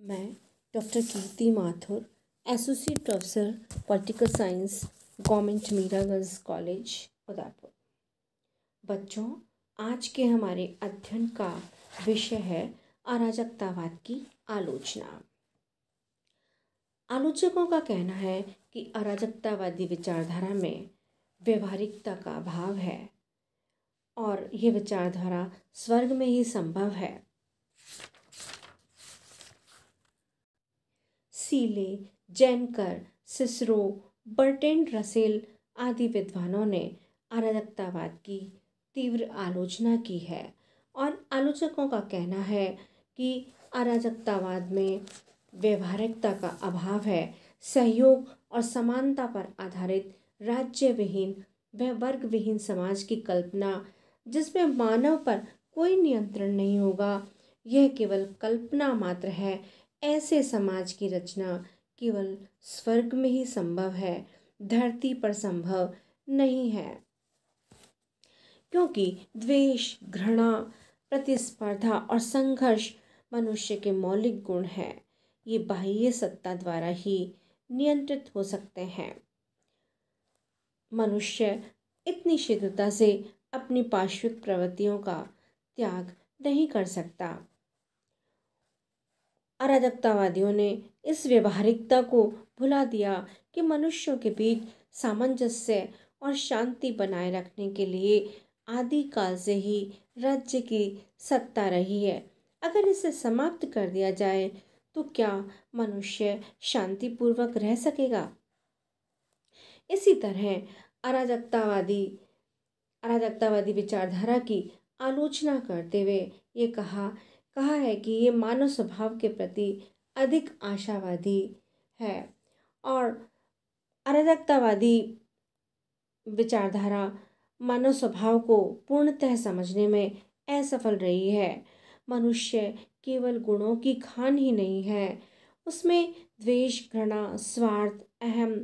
मैं doctor Kirti Mathur, associate professor political science, government Meera girls college Udaipur. बच्चों, आज के हमारे अध्ययन का विषय है अराजकतावाद की आलोचना। आलोचकों का कहना है कि अराजकतावादी विचारधारा में व्यवहारिकता का अभाव है और यह विचारधारा स्वर्ग में ही संभव है। सीले, जेनकर, सिसरो, बर्ट्रैंड रसेल आदि विद्वानों ने अराजकतावाद की तीव्र आलोचना की है और आलोचकों का कहना है कि अराजकतावाद में व्यवहारिकता का अभाव है। सहयोग और समानता पर आधारित राज्य विहीन व वर्ग विहीन समाज की कल्पना, जिसमें मानव पर कोई नियंत्रण नहीं होगा, यह केवल कल्पना मात्र है। ऐसे समाज की रचना केवल स्वर्ग में ही संभव है, धरती पर संभव नहीं है, क्योंकि द्वेष, घृणा, प्रतिस्पर्धा और संघर्ष मनुष्य के मौलिक गुण हैं। ये बाह्य सत्ता द्वारा ही नियंत्रित हो सकते हैं। मनुष्य इतनी शीघ्रता से अपनी पार्श्विक प्रवृत्तियों का त्याग नहीं कर सकता। अराजकतावादियों ने इस व्यवहारिकता को भुला दिया कि मनुष्यों के बीच सामंजस्य और शांति बनाए रखने के लिए आदिकाल से ही राज्य की सत्ता रही है। अगर इसे समाप्त कर दिया जाए तो क्या मनुष्य शांतिपूर्वक रह सकेगा? इसी तरह अराजकतावादी विचारधारा की आलोचना करते हुए ये कहा है कि ये मानव स्वभाव के प्रति अधिक आशावादी है और अराजकतावादी विचारधारा मानव स्वभाव को पूर्णतः समझने में असफल रही है। मनुष्य केवल गुणों की खान ही नहीं है, उसमें द्वेष, घृणा, स्वार्थ, अहम,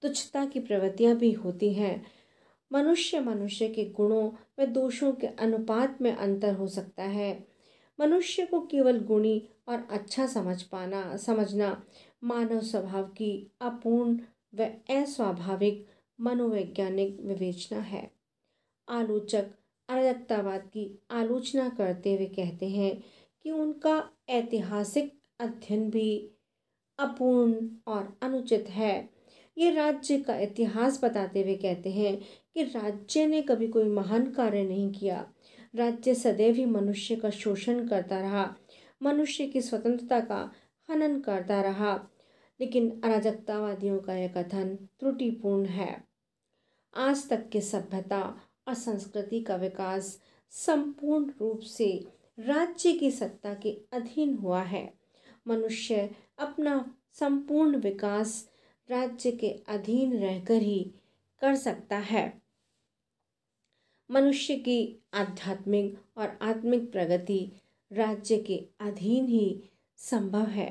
तुच्छता की प्रवृत्तियां भी होती हैं। मनुष्य के गुणों व दोषों के अनुपात में अंतर हो सकता है। मनुष्य को केवल गुणी और अच्छा समझना मानव स्वभाव की अपूर्ण व अस्वाभाविक मनोवैज्ञानिक विवेचना है। आलोचक अराजकतावाद की आलोचना करते हुए कहते हैं कि उनका ऐतिहासिक अध्ययन भी अपूर्ण और अनुचित है। ये राज्य का इतिहास बताते हुए कहते हैं कि राज्य ने कभी कोई महान कार्य नहीं किया। राज्य सदैव ही मनुष्य का शोषण करता रहा, मनुष्य की स्वतंत्रता का हनन करता रहा। लेकिन अराजकतावादियों का यह कथन त्रुटिपूर्ण है। आज तक के सभ्यता और संस्कृति का विकास संपूर्ण रूप से राज्य की सत्ता के अधीन हुआ है। मनुष्य अपना संपूर्ण विकास राज्य के अधीन रहकर ही कर सकता है। मनुष्य की आध्यात्मिक और आत्मिक प्रगति राज्य के अधीन ही संभव है।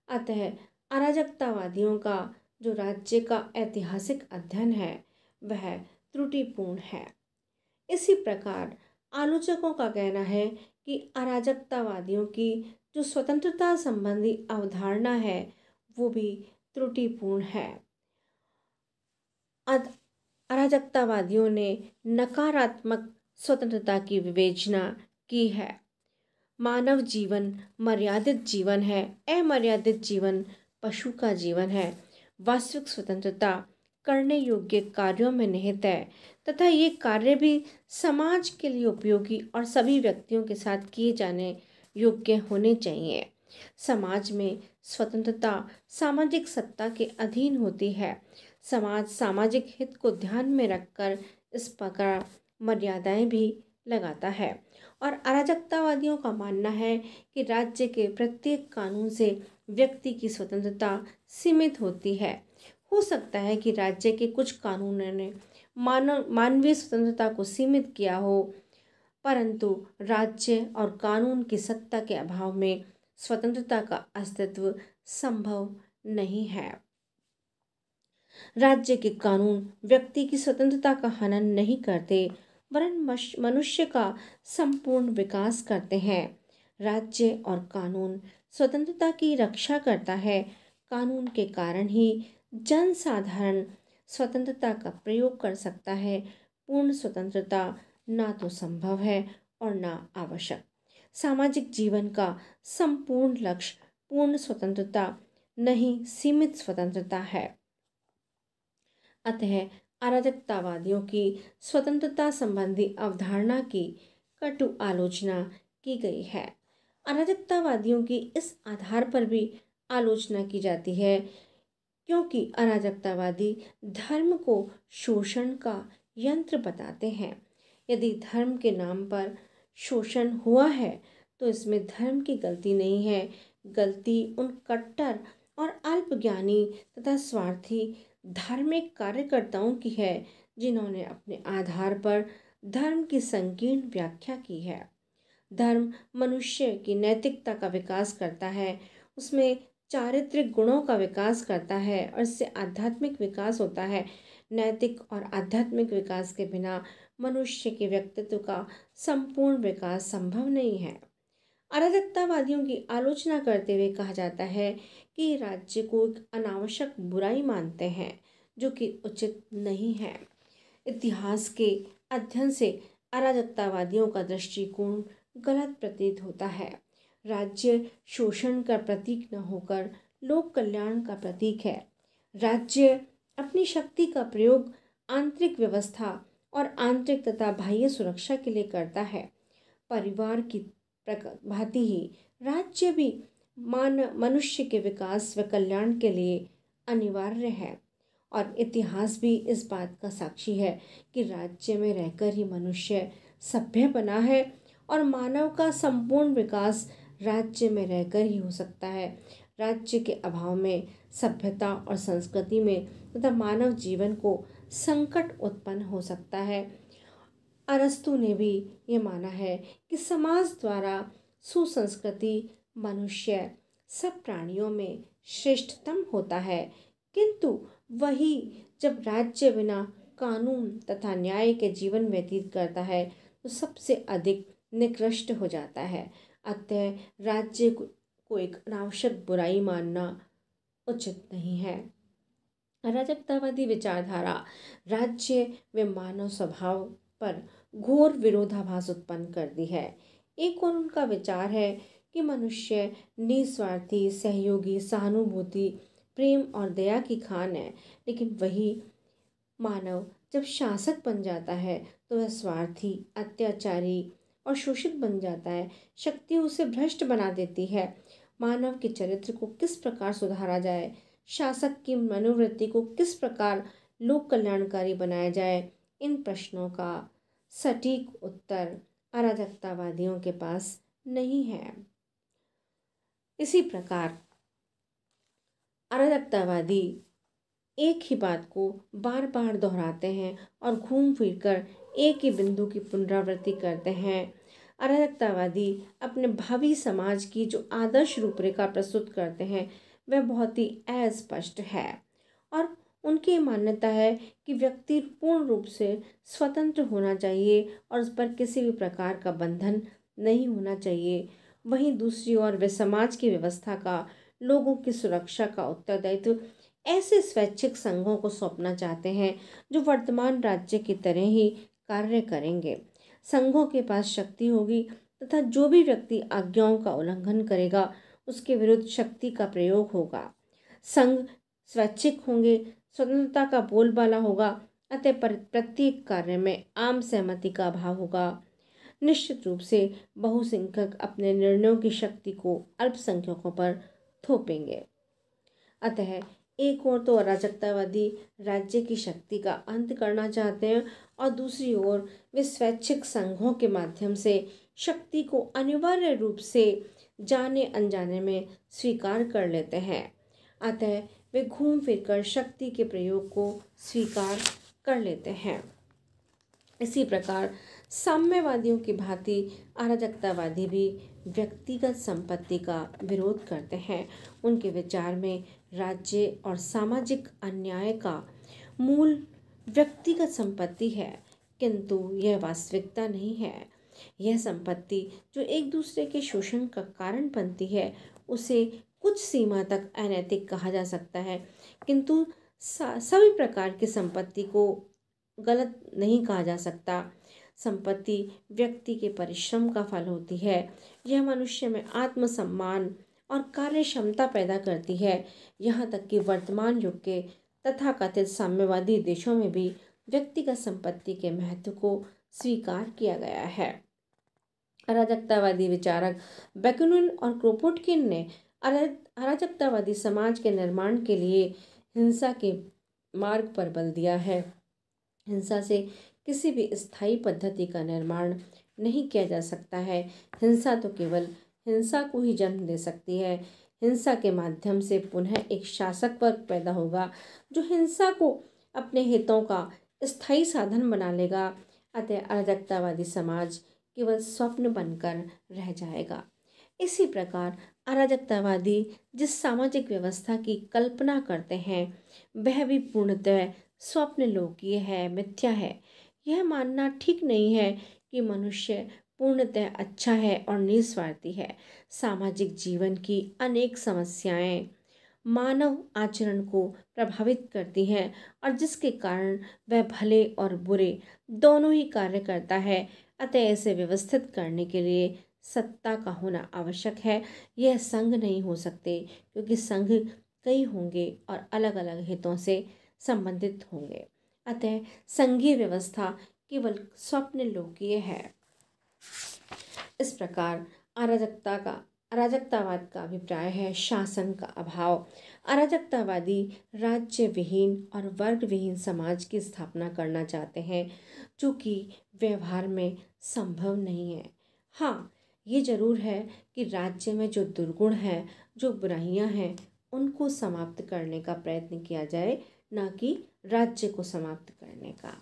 अतः अराजकतावादियों का जो राज्य का ऐतिहासिक अध्ययन है वह त्रुटिपूर्ण है। इसी प्रकार आलोचकों का कहना है कि अराजकतावादियों की जो स्वतंत्रता संबंधी अवधारणा है वो भी त्रुटिपूर्ण है। अराजकतावादियों ने नकारात्मक स्वतंत्रता की विवेचना की है। मानव जीवन मर्यादित जीवन है, अमर्यादित जीवन पशु का जीवन है। वास्तविक स्वतंत्रता करने योग्य कार्यों में निहित है तथा ये कार्य भी समाज के लिए उपयोगी और सभी व्यक्तियों के साथ किए जाने योग्य होने चाहिए। समाज में स्वतंत्रता सामाजिक सत्ता के अधीन होती है। समाज सामाजिक हित को ध्यान में रखकर इस प्रकार मर्यादाएं भी लगाता है और अराजकतावादियों का मानना है कि राज्य के प्रत्येक कानून से व्यक्ति की स्वतंत्रता सीमित होती है। हो सकता है कि राज्य के कुछ कानूनों ने मानवीय स्वतंत्रता को सीमित किया हो, परंतु राज्य और कानून की सत्ता के अभाव में स्वतंत्रता का अस्तित्व संभव नहीं है। राज्य के कानून व्यक्ति की स्वतंत्रता का हनन नहीं करते, वरन मनुष्य का संपूर्ण विकास करते हैं। राज्य और कानून स्वतंत्रता की रक्षा करता है। कानून के कारण ही जनसाधारण स्वतंत्रता का प्रयोग कर सकता है। पूर्ण स्वतंत्रता ना तो संभव है और ना आवश्यक। सामाजिक जीवन का संपूर्ण लक्ष्य पूर्ण स्वतंत्रता नहीं, सीमित स्वतंत्रता है। अतः अराजकतावादियों की स्वतंत्रता संबंधी अवधारणा की कटु आलोचना की गई है। अराजकतावादियों की इस आधार पर भी आलोचना की जाती है क्योंकि अराजकतावादी धर्म को शोषण का यंत्र बताते हैं। यदि धर्म के नाम पर शोषण हुआ है तो इसमें धर्म की गलती नहीं है, गलती उन कट्टर और अल्पज्ञानी तथा स्वार्थी धार्मिक कार्यकर्ताओं की है जिन्होंने अपने आधार पर धर्म की संकीर्ण व्याख्या की है। धर्म मनुष्य की नैतिकता का विकास करता है, उसमें चारित्रिक गुणों का विकास करता है और इससे आध्यात्मिक विकास होता है। नैतिक और आध्यात्मिक विकास के बिना मनुष्य के व्यक्तित्व का संपूर्ण विकास संभव नहीं है। अराजकतावादियों की आलोचना करते हुए कहा जाता है कि राज्य को एक अनावश्यक बुराई मानते हैं जो कि उचित नहीं है। इतिहास के अध्ययन से अराजकतावादियों का दृष्टिकोण गलत प्रतीत होता है। राज्य शोषण का प्रतीक न होकर लोक कल्याण का प्रतीक है। राज्य अपनी शक्ति का प्रयोग आंतरिक व्यवस्था और आंतरिक तथा बाह्य सुरक्षा के लिए करता है। परिवार की भांति ही राज्य भी मनुष्य के विकास व कल्याण के लिए अनिवार्य है और इतिहास भी इस बात का साक्षी है कि राज्य में रहकर ही मनुष्य सभ्य बना है और मानव का संपूर्ण विकास राज्य में रहकर ही हो सकता है। राज्य के अभाव में सभ्यता और संस्कृति में तथा मानव जीवन को संकट उत्पन्न हो सकता है। अरस्तु ने भी ये माना है कि समाज द्वारा सुसंस्कृति मनुष्य सब प्राणियों में श्रेष्ठतम होता है, किंतु वही जब राज्य बिना कानून तथा न्याय के जीवन व्यतीत करता है तो सबसे अधिक निकृष्ट हो जाता है। अतः राज्य को एक अनावश्यक बुराई मानना उचित नहीं है। अराजकतावादी विचारधारा राज्य व मानव स्वभाव पर घोर विरोधाभास उत्पन्न करती है। एक और उनका विचार है कि मनुष्य निस्वार्थी, सहयोगी, सहानुभूति, प्रेम और दया की खान है, लेकिन वही मानव जब शासक बन जाता है तो वह स्वार्थी, अत्याचारी और शोषित बन जाता है। शक्ति उसे भ्रष्ट बना देती है। मानव के चरित्र को किस प्रकार सुधारा जाए, शासक की मनोवृत्ति को किस प्रकार लोक कल्याणकारी बनाया जाए, इन प्रश्नों का सटीक उत्तर अराजकतावादियों के पास नहीं है। इसी प्रकार अराजकतावादी एक ही बात को बार बार दोहराते हैं और घूम फिर कर एक ही बिंदु की पुनरावृत्ति करते हैं। अराजकतावादी अपने भावी समाज की जो आदर्श रूपरेखा प्रस्तुत करते हैं वह बहुत ही अस्पष्ट है और उनकी मान्यता है कि व्यक्ति पूर्ण रूप से स्वतंत्र होना चाहिए और उस पर किसी भी प्रकार का बंधन नहीं होना चाहिए। वहीं दूसरी ओर वे समाज की व्यवस्था का, लोगों की सुरक्षा का उत्तरदायित्व ऐसे स्वैच्छिक संघों को सौंपना चाहते हैं जो वर्तमान राज्य की तरह ही कार्य करेंगे। संघों के पास शक्ति होगी तथा जो भी व्यक्ति आज्ञाओं का उल्लंघन करेगा उसके विरुद्ध शक्ति का प्रयोग होगा। संघ स्वैच्छिक होंगे, स्वतंत्रता का बोलबाला होगा, अतः प्रत्येक कार्य में आम सहमति का अभाव होगा। निश्चित रूप से बहुसंख्यक अपने निर्णयों की शक्ति को अल्पसंख्यकों पर थोपेंगे। अतः एक ओर तो अराजकतावादी राज्य की शक्ति का अंत करना चाहते हैं और दूसरी ओर वे स्वैच्छिक संघों के माध्यम से शक्ति को अनिवार्य रूप से जाने अनजाने में स्वीकार कर लेते हैं। अतः वे घूम फिरकर शक्ति के प्रयोग को स्वीकार कर लेते हैं। इसी प्रकार साम्यवादियों की भांति अराजकतावादी भी व्यक्तिगत संपत्ति का विरोध करते हैं। उनके विचार में राज्य और सामाजिक अन्याय का मूल व्यक्तिगत संपत्ति है, किंतु यह वास्तविकता नहीं है। यह संपत्ति जो एक दूसरे के शोषण का कारण बनती है उसे कुछ सीमा तक अनैतिक कहा जा सकता है, किंतु सभी प्रकार की संपत्ति को गलत नहीं कहा जा सकता। संपत्ति व्यक्ति के परिश्रम का फल होती है। यह मनुष्य में आत्मसम्मान और कार्य क्षमता पैदा करती है। यहाँ तक कि वर्तमान युग के तथाकथित साम्यवादी देशों में भी व्यक्तिगत संपत्ति के महत्व को स्वीकार किया गया है। अराजकतावादी विचारक बेकुनिन और क्रोपोटकिन ने अराजकतावादी समाज के निर्माण के लिए हिंसा के मार्ग पर बल दिया है। हिंसा से किसी भी स्थायी पद्धति का निर्माण नहीं किया जा सकता है। हिंसा तो केवल हिंसा को ही जन्म दे सकती है। हिंसा के माध्यम से पुनः एक शासक वर्ग पैदा होगा जो हिंसा को अपने हितों का स्थायी साधन बना लेगा। अतः अराजकतावादी समाज केवल स्वप्न बनकर रह जाएगा। इसी प्रकार अराजकतावादी जिस सामाजिक व्यवस्था की कल्पना करते हैं वह भी पूर्णतः स्वप्न लोकीय है, मिथ्या है। यह मानना ठीक नहीं है कि मनुष्य पूर्णतः अच्छा है और निस्वार्थी है। सामाजिक जीवन की अनेक समस्याएं मानव आचरण को प्रभावित करती हैं और जिसके कारण वह भले और बुरे दोनों ही कार्य करता है। अतः इसे व्यवस्थित करने के लिए सत्ता का होना आवश्यक है। यह संघ नहीं हो सकते क्योंकि संघ कई होंगे और अलग अलग हितों से संबंधित होंगे। अतः संघीय व्यवस्था केवल स्वप्न लोकीय है। इस प्रकार अराजकतावाद का अभिप्राय है शासन का अभाव। अराजकतावादी राज्य विहीन और वर्ग विहीन समाज की स्थापना करना चाहते हैं जो कि व्यवहार में संभव नहीं है। हाँ, ये जरूर है कि राज्य में जो दुर्गुण हैं, जो बुराइयां हैं, उनको समाप्त करने का प्रयत्न किया जाए, ना कि राज्य को समाप्त करने का।